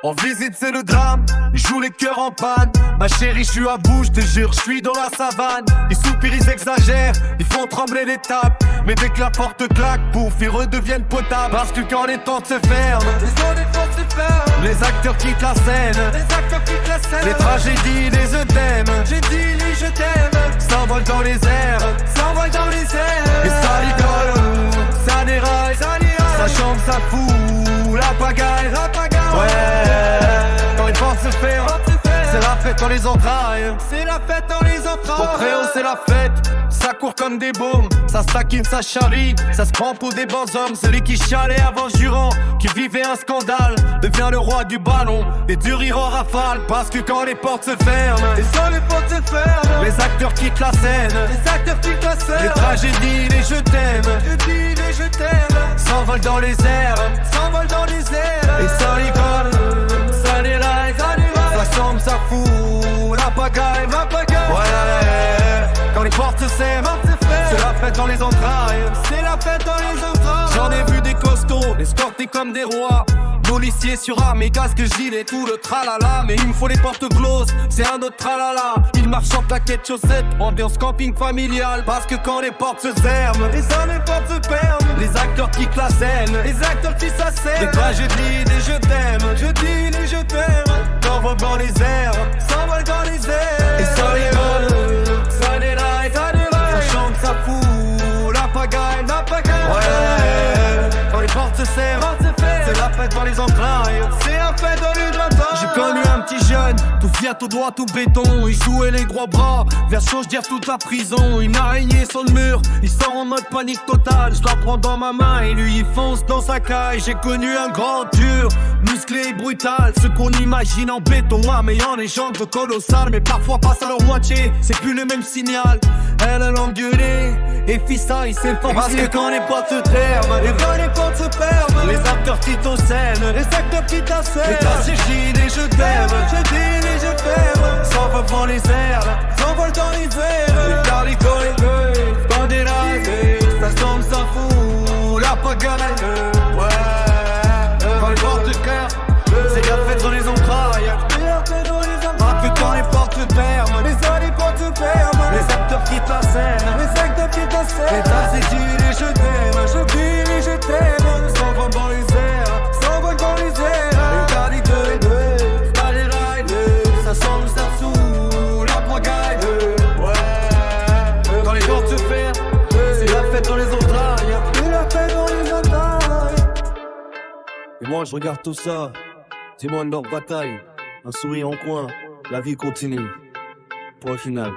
En visite c'est le drame, ils jouent les cœurs en panne. Ma chérie je suis à bout, je te jure, je suis dans la savane. Ils soupirent, ils exagèrent, ils font trembler les tables. Mais dès que la porte claque, pouf, ils redeviennent potables. Parce que quand les portes se ferment, les acteurs quittent la scène. Les tragédies, les je t'aime, s'envolent dans les airs. Et ça rigole, ça déraille, ça chante, ça fout la pagaille. Ouais, quand les portes se ferment, c'est la fête dans les entrailles. Au Créo c'est la fête, ça court comme des baumes. Ça se taquine, ça charrie, ça se prend pour des bons hommes. Celui qui chialait avant jurant, qui vivait un scandale, devient le roi du ballon et du rire en rafale. Parce que quand les portes se ferment, les acteurs quittent la scène. Les tragédies, les je t'aime, s'envolent dans les airs. Et ça rigole, ça déraille, ça semble, ça fout la pagaille. Ouais, quand les portes se sèment, c'est la fête dans les entrailles. J'en ai vu des costauds, escortés comme des rois. Policiers sur armes et casque, gilet, tout le tralala. Mais il me faut les portes closes, c'est un autre tralala. Il marche en plaquettes chaussettes, ambiance camping familial. Parce que quand les portes se ferment, les acteurs quittent la scène. Les tragédies, les je t'aime, s'envolent dans les airs. Et ça rigole, ça déraille, ça chante, ça fout la pagaille. Ouais, quand les portes se serrent, c'est la fête dans les entrailles. J'ai connu un petit jeune, tout fiat, tout droit, tout béton. Il jouait les gros bras, vers chose dire toute la prison. Une araignée sur le mur, il sort en mode panique totale. Je la prends dans ma main et lui il fonce dans sa caille. J'ai connu un grand dur, musclé et brutal. Ce qu'on imagine en béton, mais en les jambes colossales. Mais parfois passe à leur moitié, c'est plus le même signal. Elle a l'engueulé, et fissa il s'est forcé. Parce que quand les portes se ferment, les acteurs quittent aux scènes. Les tragédies, les je t'aime, s'envolent dans les airs. Les caricoles, quand des lags, ça semble, ça fout la pagaille. Ouais, quand les portes se clairent, c'est la fête dans les entrailles. Parce que quand les portes se ferment, les acteurs quittent la scène. Les tragédies, les je t'aime, s'envolent dans les airs. Les caricoles, pas les rides, ça semble, ça fout la pagaille. Ouais, quand les portes se ferment, c'est la fête dans les entrailles. Et moi je regarde tout ça, c'est moi leur bataille. Un sourire en coin, la vie continue. Point final.